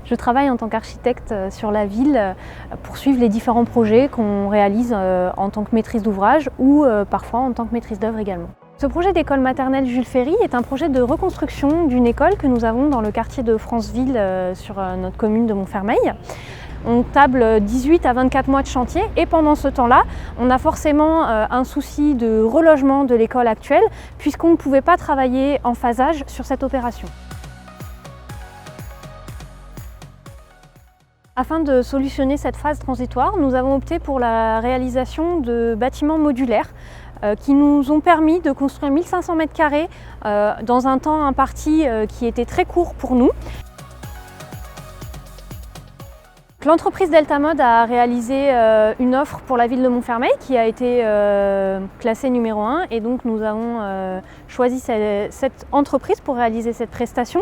Je travaille en tant qu'architecte sur la ville pour suivre les différents projets qu'on réalise en tant que maîtrise d'ouvrage ou parfois en tant que maîtrise d'œuvre également. Ce projet d'école maternelle Jules Ferry est un projet de reconstruction d'une école que nous avons dans le quartier de Franceville sur notre commune de Montfermeil. On table 18 à 24 mois de chantier et pendant ce temps-là, on a forcément un souci de relogement de l'école actuelle puisqu'on ne pouvait pas travailler en phasage sur cette opération. Afin de solutionner cette phase transitoire, nous avons opté pour la réalisation de bâtiments modulaires qui nous ont permis de construire 1500 m² dans un temps imparti qui était très court pour nous. L'entreprise Delta Mode a réalisé une offre pour la ville de Montfermeil qui a été classée numéro 1 et donc nous avons choisi cette entreprise pour réaliser cette prestation.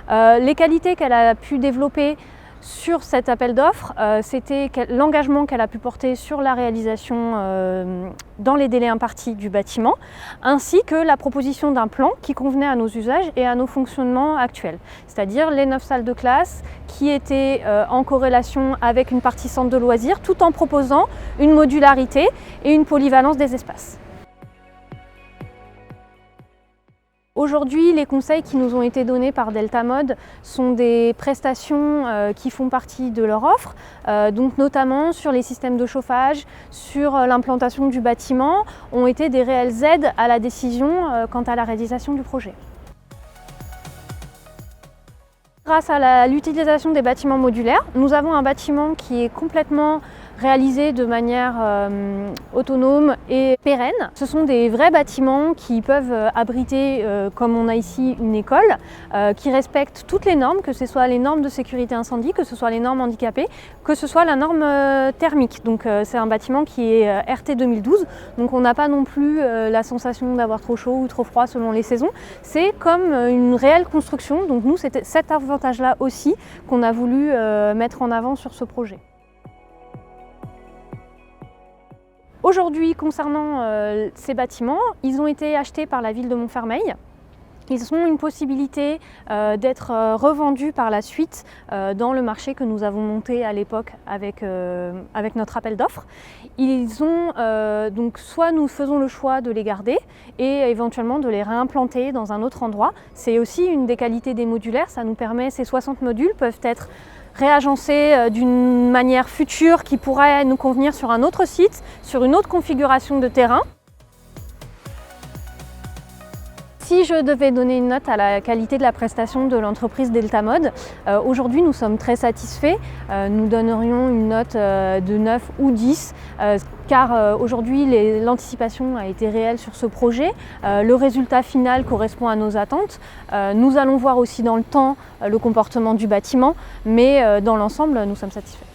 Les qualités qu'elle a pu développer sur cet appel d'offres, c'était l'engagement qu'elle a pu porter sur la réalisation dans les délais impartis du bâtiment, ainsi que la proposition d'un plan qui convenait à nos usages et à nos fonctionnements actuels, c'est-à-dire les 9 salles de classe qui étaient en corrélation avec une partie centre de loisirs, tout en proposant une modularité et une polyvalence des espaces. Aujourd'hui, les conseils qui nous ont été donnés par Delta Mode sont des prestations qui font partie de leur offre, donc notamment sur les systèmes de chauffage, sur l'implantation du bâtiment, ont été des réelles aides à la décision quant à la réalisation du projet. Grâce à l'utilisation des bâtiments modulaires, nous avons un bâtiment qui est complètement réalisé de manière autonome et pérenne. Ce sont des vrais bâtiments qui peuvent abriter, comme on a ici, une école, qui respectent toutes les normes, que ce soit les normes de sécurité incendie, que ce soit les normes handicapées, que ce soit la norme thermique. Donc c'est un bâtiment qui est RT 2012, donc on n'a pas non plus la sensation d'avoir trop chaud ou trop froid selon les saisons. C'est comme une réelle construction, donc nous c'était cet avantage-là aussi qu'on a voulu mettre en avant sur ce projet. Aujourd'hui, concernant ces bâtiments, ils ont été achetés par la ville de Montfermeil. Ils ont une possibilité d'être revendus par la suite dans le marché que nous avons monté à l'époque avec notre appel d'offres. Ils ont donc soit nous faisons le choix de les garder et éventuellement de les réimplanter dans un autre endroit. C'est aussi une des qualités des modulaires, ça nous permet, ces 60 modules peuvent être réagencés d'une manière future qui pourrait nous convenir sur un autre site, sur une autre configuration de terrain. Si je devais donner une note à la qualité de la prestation de l'entreprise Delta Mode, aujourd'hui nous sommes très satisfaits. Nous donnerions une note de 9 ou 10 car aujourd'hui l'anticipation a été réelle sur ce projet. Le résultat final correspond à nos attentes. Nous allons voir aussi dans le temps le comportement du bâtiment, mais dans l'ensemble nous sommes satisfaits.